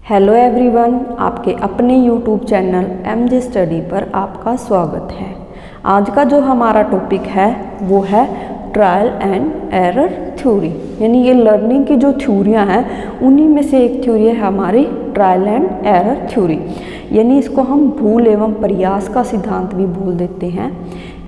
Hello everyone, आपके अपने YouTube channel MJ study पर आपका स्वागत है। आज का जो हमारा टॉपिक है वो है ट्रायल एंड एरर थ्योरी, यानी ये लर्निंग की जो थ्योरियाँ हैं उन्हीं में से एक थ्योरी है हमारी ट्रायल एंड एरर थ्योरी, यानी इसको हम भूल एवं प्रयास का सिद्धांत भी बोल देते हैं।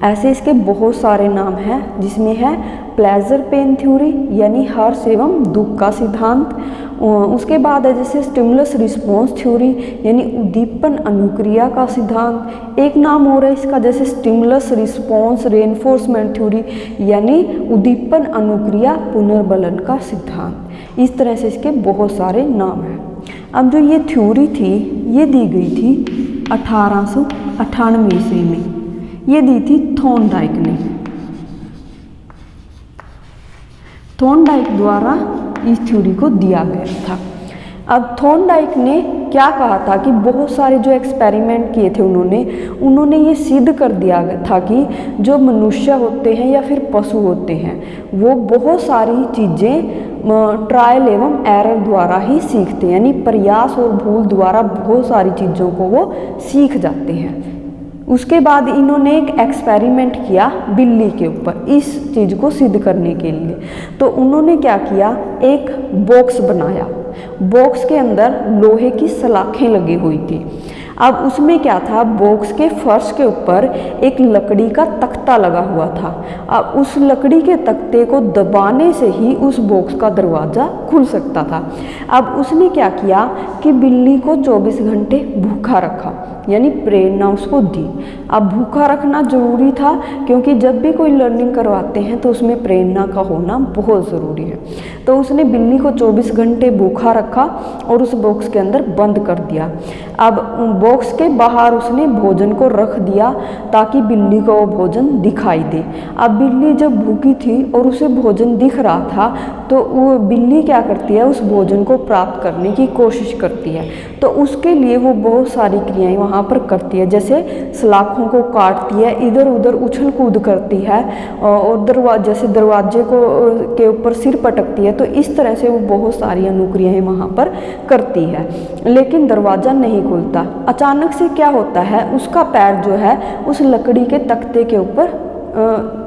ऐसे इसके बहुत सारे नाम हैं, जिसमें है प्लेजर पेन थ्योरी यानी हर्ष एवं दुख का सिद्धांत। उसके बाद है जैसे स्टिमुलस रिस्पॉन्स थ्योरी यानी उद्दीपन अनुक्रिया का सिद्धांत। एक नाम और है इसका जैसे स्टिमुलस रिस्पॉन्स रेनफोर्समेंट थ्योरी यानी उद्दीपन अनुक्रिया पुनर्बलन का सिद्धांत। इस तरह से इसके बहुत सारे नाम हैं। अब जो ये थ्योरी थी ये दी गई थी 1898 ईस्वी में, ये दी थी थॉर्नडाइक ने। थॉर्नडाइक द्वारा इस थ्योरी को दिया गया था। अब थॉर्नडाइक ने क्या कहा था कि बहुत सारे जो एक्सपेरिमेंट किए थे उन्होंने ये सिद्ध कर दिया था कि जो मनुष्य होते हैं या फिर पशु होते हैं वो बहुत सारी चीज़ें ट्रायल एवं एरर द्वारा ही सीखते हैं, यानी प्रयास और भूल द्वारा बहुत सारी चीज़ों को वो सीख जाते हैं। उसके बाद इन्होंने एक एक्सपेरिमेंट किया बिल्ली के ऊपर इस चीज़ को सिद्ध करने के लिए। तो उन्होंने क्या किया, एक बॉक्स बनाया। बॉक्स के अंदर लोहे की सलाखें लगी हुई थी। अब उसमें क्या था, बॉक्स के फर्श के ऊपर एक लकड़ी का तख्ता लगा हुआ था। अब उस लकड़ी के तख्ते को दबाने से ही उस बॉक्स का दरवाज़ा खुल सकता था। अब उसने क्या किया कि बिल्ली को 24 घंटे भूखा रखा, यानी प्रेरणा उसको दी। अब भूखा रखना ज़रूरी था क्योंकि जब भी कोई लर्निंग करवाते हैं तो उसमें प्रेरणा का होना बहुत ज़रूरी है। तो उसने बिल्ली को 24 घंटे भूखा रखा और उस बॉक्स के अंदर बंद कर दिया। अब बॉक्स के बाहर उसने भोजन को रख दिया ताकि बिल्ली को वो भोजन दिखाई दे। अब बिल्ली जब भूखी थी और उसे भोजन दिख रहा था तो वो बिल्ली क्या करती है, उस भोजन को प्राप्त करने की कोशिश करती है। तो उसके लिए वो बहुत सारी क्रियाएं वहाँ पर करती है, जैसे सलाखों को काटती है, इधर उधर उछल कूद करती है और जैसे दरवाजे को के ऊपर सिर पटकती है। तो इस तरह से वो बहुत सारी अनुक्रियाएं वहाँ पर करती है, लेकिन दरवाज़ा नहीं खुलता। अचानक से क्या होता है, उसका पैर जो है उस लकड़ी के तख्ते के ऊपर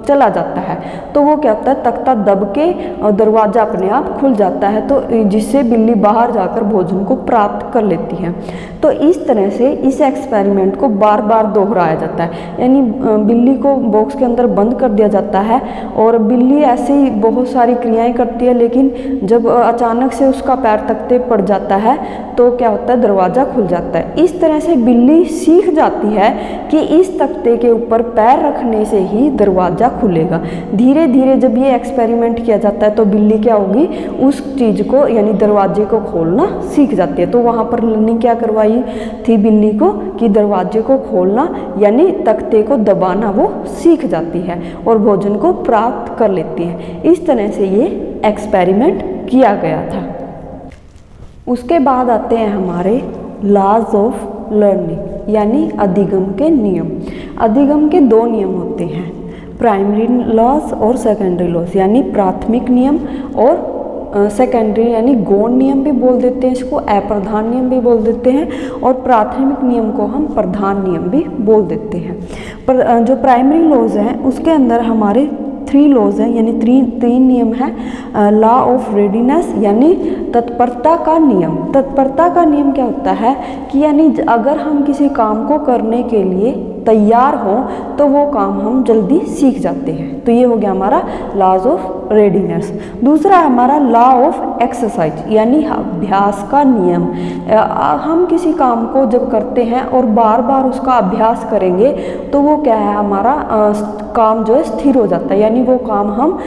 चला जाता है। तो वो क्या होता है, तख्ता दब के दरवाज़ा अपने आप खुल जाता है, तो जिससे बिल्ली बाहर जाकर भोजन को प्राप्त कर लेती है। तो इस तरह से इस एक्सपेरिमेंट को बार बार दोहराया जाता है, यानी बिल्ली को बॉक्स के अंदर बंद कर दिया जाता है और बिल्ली ऐसे ही बहुत सारी क्रियाएं करती है, लेकिन जब अचानक से उसका पैर तख्ते पड़ जाता है तो क्या होता है, दरवाज़ा खुल जाता है। इस तरह से बिल्ली सीख जाती है कि इस तख्ते के ऊपर पैर रखने से ही दरवाज़ा खुलेगा। धीरे धीरे जब ये एक्सपेरिमेंट किया जाता है तो बिल्ली क्या होगी, उस चीज़ को यानी दरवाजे को खोलना सीख जाती है। तो वहाँ पर लर्निंग क्या करवाई थी बिल्ली को कि दरवाजे को खोलना यानी तख्ते को दबाना वो सीख जाती है और भोजन को प्राप्त कर लेती है। इस तरह से ये एक्सपेरिमेंट किया गया था। उसके बाद आते हैं हमारे लॉज ऑफ लर्निंग यानी अधिगम के नियम। अधिगम के दो नियम होते हैं, प्राइमरी लॉज और सेकेंडरी लॉज, यानी प्राथमिक नियम और सेकेंडरी यानी गौण नियम भी बोल देते हैं इसको, अप्रधान नियम भी बोल देते हैं, और प्राथमिक नियम को हम प्रधान नियम भी बोल देते हैं। पर जो प्राइमरी लॉज हैं उसके अंदर हमारे 3 लॉज हैं, यानी 3 नियम हैं। लॉ ऑफ रेडीनेस यानी तत्परता का नियम। तत्परता का नियम क्या होता है कि यानी अगर हम किसी काम को करने के लिए तैयार हों तो वो काम हम जल्दी सीख जाते हैं। तो ये हो गया हमारा लॉज ऑफ रेडीनेस। दूसरा हमारा लॉ ऑफ एक्सरसाइज यानी अभ्यास का नियम। हम किसी काम को जब करते हैं और बार बार उसका अभ्यास करेंगे तो वो क्या है, हमारा काम जो है स्थिर हो जाता है, यानी वो काम हम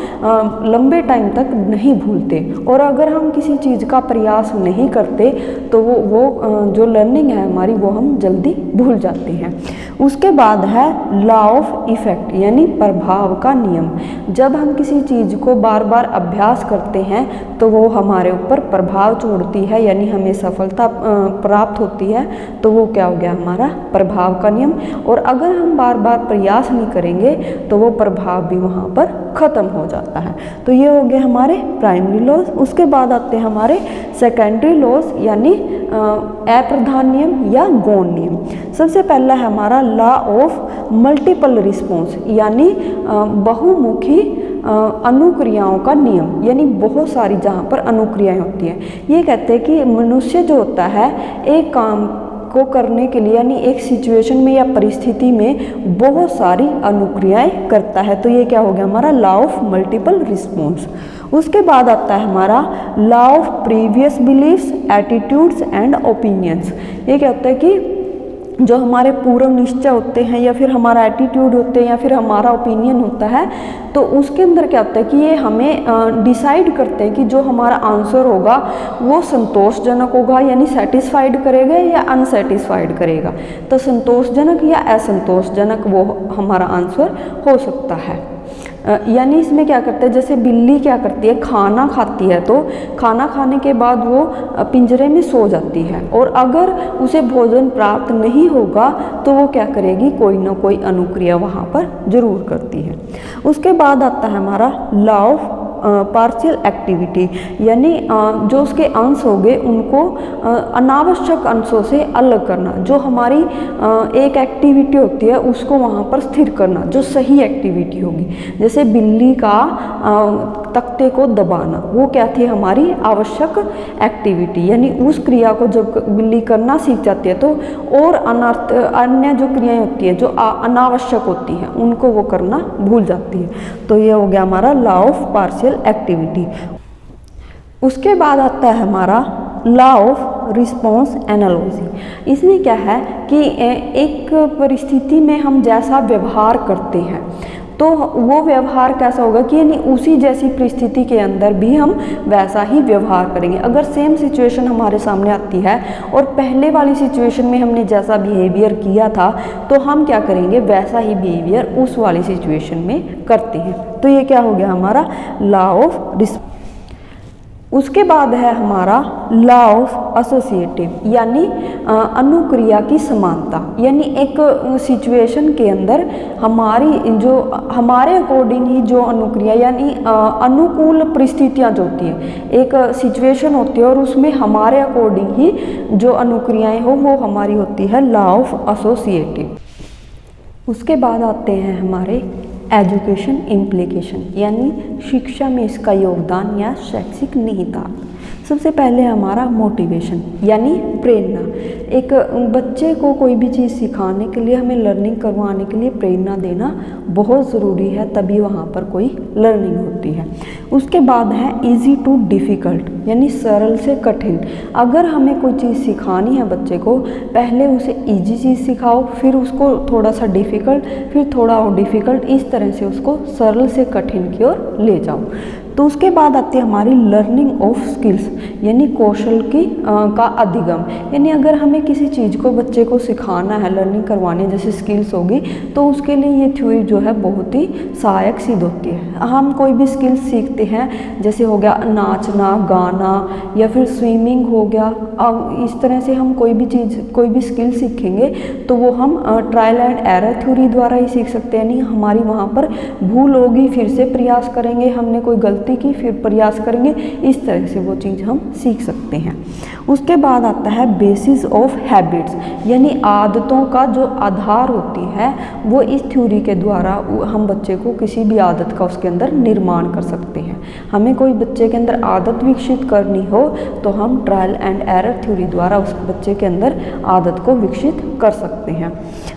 लंबे टाइम तक नहीं भूलते। और अगर हम किसी चीज़ का प्रयास नहीं करते तो वो जो लर्निंग है हमारी वो हम जल्दी भूल जाते हैं। उसके बाद है लॉ ऑफ इफेक्ट यानी प्रभाव का नियम। जब हम किसी चीज़ को बार बार अभ्यास करते हैं तो वो हमारे ऊपर प्रभाव छोड़ती है, यानी हमें सफलता प्राप्त होती है। तो वो क्या हो गया, हमारा प्रभाव का नियम। और अगर हम बार बार प्रयास नहीं करेंगे तो वो प्रभाव भी वहाँ पर ख़त्म हो जाता है। तो ये हो गए हमारे प्राइमरी लॉज। उसके बाद आते हैं हमारे सेकेंडरी लॉज यानी अप्रधान नियम या गौण नियम। सबसे पहला है हमारा लॉ ऑफ मल्टीपल रिस्पॉन्स यानी बहुमुखी अनुक्रियाओं का नियम, यानी बहुत सारी जहाँ पर अनुक्रियाएं होती हैं। ये कहते हैं कि मनुष्य जो होता है एक काम को करने के लिए यानी एक सिचुएशन में या परिस्थिति में बहुत सारी अनुक्रियाएं करता है। तो ये क्या हो गया हमारा लॉ ऑफ मल्टीपल रिस्पॉन्स। उसके बाद आता है हमारा law of previous beliefs, attitudes and opinions. ये क्या होता है कि जो हमारे पूर्व निश्चय होते हैं या फिर हमारा एटीट्यूड होते हैं या फिर हमारा ओपिनियन होता है, तो उसके अंदर क्या होता है कि ये हमें डिसाइड करते हैं कि जो हमारा आंसर होगा वो संतोषजनक होगा यानी सेटिस्फाइड करेगा या अनसेटिस्फाइड करेगा। तो संतोषजनक या असंतोषजनक वो हमारा आंसर हो सकता है। यानी इसमें क्या करते हैं, जैसे बिल्ली क्या करती है, खाना खाती है तो खाना खाने के बाद वो पिंजरे में सो जाती है और अगर उसे भोजन प्राप्त नहीं होगा तो वो क्या करेगी, कोई ना कोई अनुक्रिया वहाँ पर जरूर करती है। उसके बाद आता है हमारा लॉ ऑफ पार्शियल एक्टिविटी यानी जो उसके अंश हो गए उनको अनावश्यक अंशों से अलग करना। जो हमारी एक एक्टिविटी होती है उसको वहाँ पर स्थिर करना जो सही एक्टिविटी होगी। जैसे बिल्ली का तख्ते को दबाना, वो क्या थी हमारी आवश्यक एक्टिविटी, यानी उस क्रिया को जब बिल्ली करना सीख जाती है तो और अन्य जो क्रियाएं होती है जो अनावश्यक होती हैं उनको वो करना भूल जाती है। तो ये हो गया हमारा लॉ ऑफ पार्शियल एक्टिविटी। उसके बाद आता है हमारा लॉ ऑफ रिस्पॉन्स एनालॉजी। इसमें क्या है कि एक परिस्थिति में हम जैसा व्यवहार करते हैं तो वो व्यवहार कैसा होगा कि यानी उसी जैसी परिस्थिति के अंदर भी हम वैसा ही व्यवहार करेंगे। अगर सेम सिचुएशन हमारे सामने आती है और पहले वाली सिचुएशन में हमने जैसा बिहेवियर किया था तो हम क्या करेंगे, वैसा ही बिहेवियर उस वाली सिचुएशन में करते हैं। तो ये क्या हो गया हमारा लॉ ऑफ रिस्पॉन्स। उसके बाद है हमारा लॉ ऑफ एसोसिएटिव यानी अनुक्रिया की समानता। यानी एक सिचुएशन के अंदर हमारे अकॉर्डिंग ही जो अनुक्रिया यानी अनुकूल परिस्थितियां जो होती हैं, एक सिचुएशन होती है और उसमें हमारे अकॉर्डिंग ही जो अनुक्रियाएं हो वो हमारी होती है लॉ ऑफ एसोसिएटिव। उसके बाद आते हैं हमारे एजुकेशन इम्प्लीकेशन यानी शिक्षा में इसका योगदान या शैक्षिक निहितार्थ। सबसे पहले हमारा मोटिवेशन यानी प्रेरणा। एक बच्चे को कोई भी चीज़ सिखाने के लिए, हमें लर्निंग करवाने के लिए प्रेरणा देना बहुत ज़रूरी है, तभी वहाँ पर कोई लर्निंग होती है। उसके बाद है इजी टू डिफ़िकल्ट यानी सरल से कठिन। अगर हमें कोई चीज़ सिखानी है बच्चे को, पहले उसे इजी चीज़ सिखाओ, फिर उसको थोड़ा सा डिफ़िकल्ट, फिर थोड़ा और डिफ़िकल्ट, इस तरह से उसको सरल से कठिन की ओर ले जाओ। तो उसके बाद आती है हमारी लर्निंग ऑफ स्किल्स यानी कौशल की का अधिगम। यानी अगर हमें किसी चीज़ को बच्चे को सिखाना है, लर्निंग करवानी है, जैसे स्किल्स होगी, तो उसके लिए ये थ्योरी जो है बहुत ही सहायक सिद्ध होती है। हम कोई भी स्किल्स सीखते हैं, जैसे हो गया नाचना, गाना या फिर स्विमिंग हो गया, अब इस तरह से हम कोई भी चीज़, कोई भी स्किल सीखेंगे तो वो हम ट्रायल एंड एरर थ्योरी द्वारा ही सीख सकते हैं। नहीं हमारी वहाँ पर भूल होगी, फिर से प्रयास करेंगे, हमने कोई गलती की फिर प्रयास करेंगे, इस तरह से वो चीज़ हम सीख सकते हैं। उसके बाद आता है बेसिस ऑफ हैबिट्स यानी आदतों का जो आधार होती है वो इस थ्योरी के द्वारा हम बच्चे को किसी भी आदत का उसके अंदर निर्माण कर सकते हैं। हमें कोई बच्चे के अंदर आदत विकसित करनी हो तो हम ट्रायल एंड एरर थ्योरी द्वारा उस बच्चे के अंदर आदत को विकसित कर सकते हैं।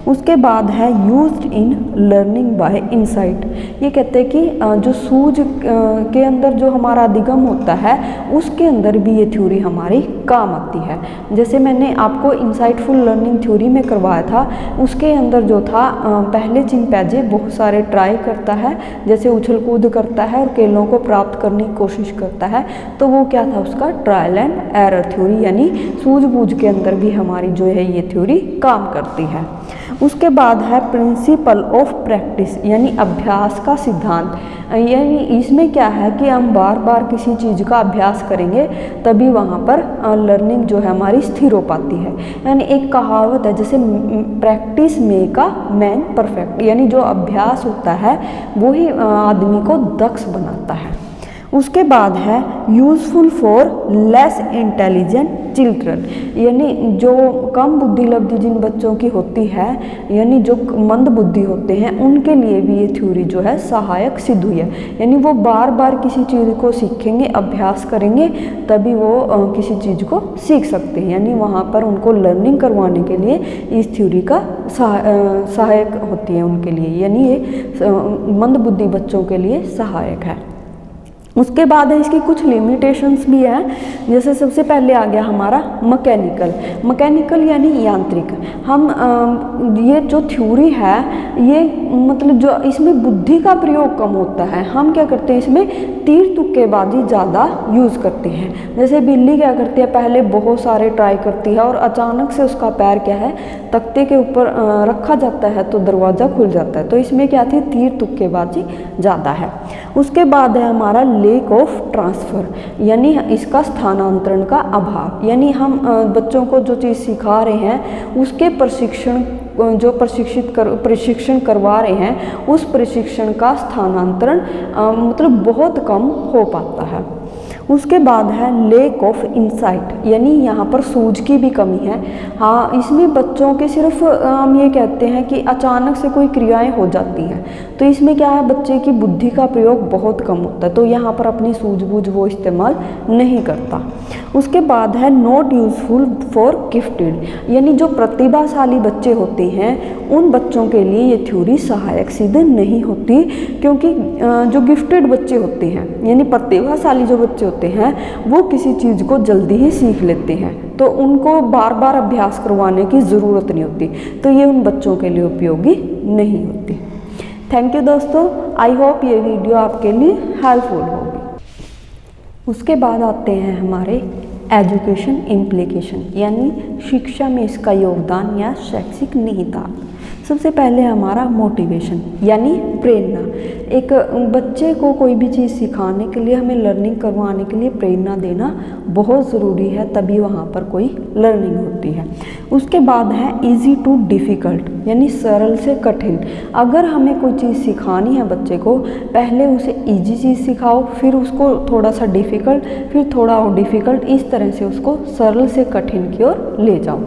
उसके बाद है used in learning by insight. ये कहते हैं कि जो सूझ के अंदर जो हमारा अधिगम होता है उसके अंदर भी ये थ्योरी हमारी काम आती है। जैसे मैंने आपको इंसाइटफुल लर्निंग थ्योरी में करवाया था, उसके अंदर जो था पहले चिंपैंजी बहुत सारे ट्राई करता है, जैसे उछल कूद करता है और केलों को प्राप्त करने की कोशिश करता है, तो वो क्या था उसका ट्रायल एंड एरर थ्योरी, यानी सूझबूझ के अंदर भी हमारी जो है ये थ्योरी काम करती है। उसके बाद है प्रिंसिपल ऑफ प्रैक्टिस, यानी अभ्यास का सिद्धांत। यानी इसमें क्या है कि हम बार बार किसी चीज़ का अभ्यास करेंगे तभी वहाँ पर लर्निंग जो है हमारी स्थिर हो पाती है। यानी एक कहावत है जैसे practice make a man perfect, यानी जो अभ्यास होता है वो ही आदमी को दक्ष बनाता है। उसके बाद है useful for less intelligent children, यानी जो कम बुद्धि लब्धि जिन बच्चों की होती है, यानी जो मंद बुद्धि होते हैं, उनके लिए भी ये थ्योरी जो है सहायक सिद्ध हुई है। यानी वो बार बार किसी चीज़ को सीखेंगे, अभ्यास करेंगे, तभी वो किसी चीज़ को सीख सकते हैं। यानी वहाँ पर उनको लर्निंग करवाने के लिए इस थ्योरी का सहायक होती है उनके लिए, यानी ये मंद बुद्धि बच्चों के लिए सहायक है। उसके बाद है इसकी कुछ लिमिटेशंस भी हैं, जैसे सबसे पहले आ गया हमारा मैकेनिकल यानी यांत्रिक। हम ये जो थ्योरी है ये मतलब जो इसमें बुद्धि का प्रयोग कम होता है। हम क्या करते हैं इसमें तीर तुक्केबाजी ज़्यादा यूज़ करते हैं। जैसे बिल्ली क्या करती है, पहले बहुत सारे ट्राई करती है और अचानक से उसका पैर क्या है तख्ते के ऊपर रखा जाता है तो दरवाज़ा खुल जाता है। तो इसमें क्या थी, तीर तुक्केबाजी ज़्यादा है। उसके बाद है हमारा लेक ऑफ ट्रांसफ़र, यानी इसका स्थानांतरण का अभाव। यानी हम बच्चों को जो चीज़ सिखा रहे हैं उसके जो प्रशिक्षण करवा रहे हैं उस प्रशिक्षण का स्थानांतरण मतलब बहुत कम हो पाता है। उसके बाद है लेक ऑफ इंसाइट, यानी यहाँ पर सूझ की भी कमी है। हाँ, इसमें बच्चों के सिर्फ हम ये कहते हैं कि अचानक से कोई क्रियाएं हो जाती हैं, तो इसमें क्या है बच्चे की बुद्धि का प्रयोग बहुत कम होता है, तो यहाँ पर अपनी सूझबूझ वो इस्तेमाल नहीं करता। उसके बाद है नॉट यूज़फुल फॉर गिफ्टेड, यानी जो प्रतिभाशाली बच्चे होते हैं उन बच्चों के लिए ये थ्योरी सहायक सिद्ध नहीं होती, क्योंकि जो गिफ्टेड बच्चे होते हैं यानी प्रतिभाशाली जो बच्चे होते हैं वो किसी चीज़ को जल्दी ही सीख लेते हैं, तो उनको बार बार अभ्यास करवाने की ज़रूरत नहीं होती, तो ये उन बच्चों के लिए उपयोगी नहीं होती। थैंक यू दोस्तों, आई होप ये वीडियो आपके लिए हेल्पफुल होगी। उसके बाद आते हैं हमारे एजुकेशन इम्प्लीकेशन, यानी शिक्षा में इसका योगदान या शैक्षिक निहितार्थ। सबसे पहले हमारा मोटिवेशन यानी प्रेरणा। एक बच्चे को कोई भी चीज़ सिखाने के लिए, हमें लर्निंग करवाने के लिए प्रेरणा देना बहुत ज़रूरी है, तभी वहाँ पर कोई लर्निंग होती है। उसके बाद है इजी टू डिफ़िकल्ट, यानी सरल से कठिन। अगर हमें कोई चीज़ सिखानी है बच्चे को, पहले उसे इजी चीज़ सिखाओ, फिर उसको थोड़ा सा डिफ़िकल्ट, फिर थोड़ा और डिफ़िकल्ट, इस तरह से उसको सरल से कठिन की ओर ले जाओ।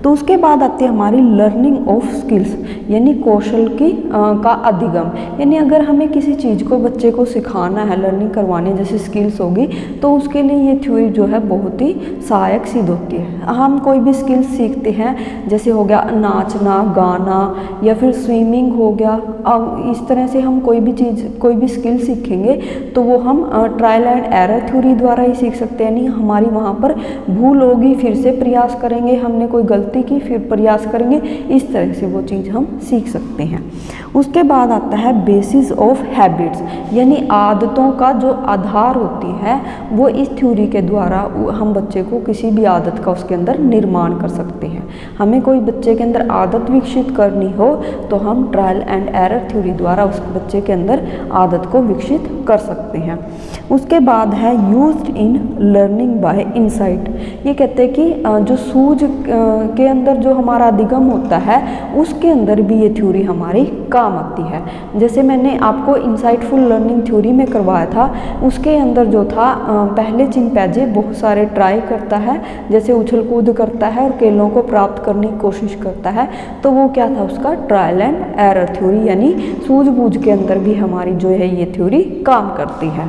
तो उसके बाद आती है हमारी लर्निंग ऑफ स्किल्स, यानी कौशल की का अधिगम। यानी अगर हमें किसी चीज़ को बच्चे को सिखाना है, लर्निंग करवानी, जैसे स्किल्स होगी, तो उसके लिए ये थ्योरी जो है बहुत ही सहायक सिद्ध होती है। हम कोई भी स्किल्स सीखते हैं, जैसे हो गया नाचना, गाना, या फिर स्विमिंग हो गया, इस तरह से हम कोई भी स्किल सीखेंगे तो वो हम ट्रायल एंड एरर थ्योरी द्वारा ही सीख सकते हैं। यानी हमारी वहाँ पर भूल होगी, फिर से प्रयास करेंगे, हमने कोई गलती की, फिर प्रयास करेंगे, इस तरह से वो चीज़ हम सीख सकते हैं। उसके बाद आता है बेसिस ऑफ हैबिट्स, यानी आदतों का जो आधार होती है वो इस थ्योरी के द्वारा हम बच्चे को किसी भी आदत का उसके अंदर निर्माण कर सकते हैं। हमें कोई बच्चे के अंदर आदत विकसित करनी हो तो हम ट्रायल एंड एरर थ्योरी द्वारा उस बच्चे के अंदर आदत को विकसित कर सकते हैं। उसके बाद है used in learning by insight. ये कहते हैं कि जो सूझ के अंदर जो हमारा अधिगम होता है उसके अंदर भी ये थ्योरी हमारी काम आती है। जैसे मैंने आपको इंसाइटफुल लर्निंग थ्योरी में करवाया था, उसके अंदर जो था पहले चिंपैंजी बहुत सारे ट्राई करता है, जैसे उछल कूद करता है और केलों को प्राप्त करने की कोशिश करता है, तो वो क्या था उसका ट्रायल एंड एरर थ्योरी, यानी सूझबूझ के अंदर भी हमारी जो है ये थ्योरी काम करती है।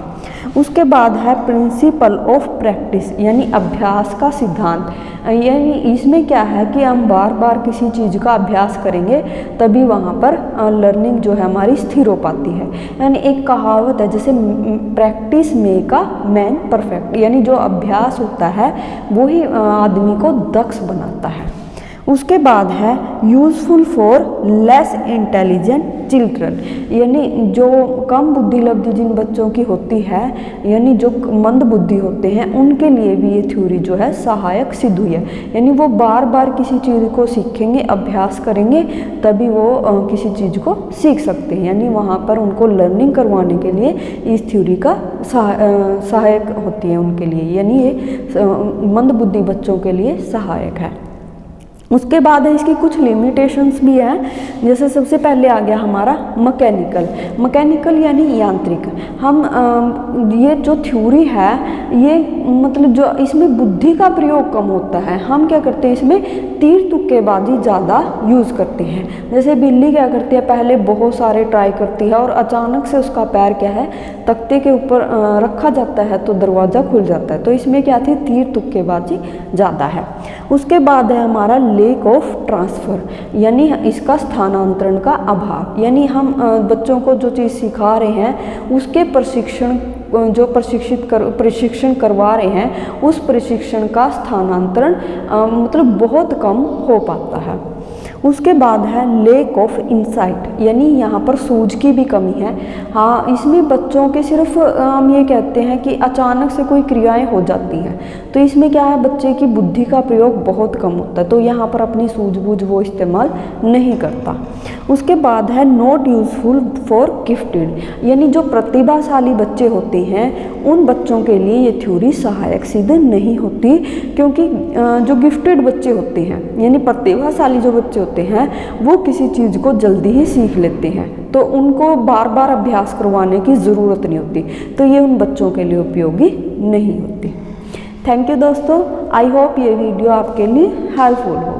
उसके बाद है प्रिंसिपल ऑफ प्रैक्टिस, यानी अभ्यास का सिद्धांत। यानी इसमें क्या है कि हम बार बार किसी चीज़ का अभ्यास करेंगे तभी वहाँ पर लर्निंग जो है हमारी स्थिर हो पाती है। यानी एक कहावत है जैसे practice make a man perfect, यानी जो अभ्यास होता है वो ही आदमी को दक्ष बनाता है। उसके बाद है useful for less intelligent children, यानी जो कम बुद्धि लब्धि जिन बच्चों की होती है, यानी जो मंद बुद्धि होते हैं, उनके लिए भी ये थ्योरी जो है सहायक सिद्ध हुई है। यानी वो बार बार किसी चीज़ को सीखेंगे, अभ्यास करेंगे, तभी वो किसी चीज़ को सीख सकते हैं। यानी वहाँ पर उनको लर्निंग करवाने के लिए इस थ्योरी का सहायक होती है उनके लिए, यानी ये मंद बुद्धि बच्चों के लिए सहायक है। उसके बाद है इसकी कुछ लिमिटेशंस भी हैं, जैसे सबसे पहले आ गया हमारा मैकेनिकल यानी यांत्रिक। हम ये जो थ्योरी है ये मतलब जो इसमें बुद्धि का प्रयोग कम होता है, हम क्या करते हैं इसमें तीर तुक्केबाजी ज़्यादा यूज़ करते हैं। जैसे बिल्ली क्या करती है, पहले बहुत सारे ट्राई करती है और अचानक से उसका पैर क्या है तख्ते के ऊपर रखा जाता है तो दरवाज़ा खुल जाता है, तो इसमें क्या थी, तीर तुक्केबाजी ज़्यादा है। उसके बाद है हमारा लेक ऑफ ट्रांसफ़र, यानी इसका स्थानांतरण का अभाव। यानी हम बच्चों को जो चीज़ सिखा रहे हैं उसके जो प्रशिक्षण करवा रहे हैं उस प्रशिक्षण का स्थानांतरण मतलब बहुत कम हो पाता है। उसके बाद है लेक ऑफ इंसाइट, यानी यहाँ पर सूझ की भी कमी है। हाँ, इसमें बच्चों के सिर्फ हम ये कहते हैं कि अचानक से कोई क्रियाएं हो जाती हैं, तो इसमें क्या है बच्चे की बुद्धि का प्रयोग बहुत कम होता है, तो यहाँ पर अपनी सूझबूझ वो इस्तेमाल नहीं करता। उसके बाद है नॉट यूज़फुल फॉर गिफ्टेड, यानी जो प्रतिभाशाली बच्चे होते हैं उन बच्चों के लिए ये थ्योरी सहायक सिद्ध नहीं होती, क्योंकि जो गिफ्टेड बच्चे होते हैं यानी प्रतिभाशाली जो बच्चे होते हैं वो किसी चीज़ को जल्दी ही सीख लेते हैं, तो उनको बार बार अभ्यास करवाने की ज़रूरत नहीं होती, तो ये उन बच्चों के लिए उपयोगी नहीं होती। थैंक यू दोस्तों, आई होप ये वीडियो आपके लिए हेल्पफुल हो।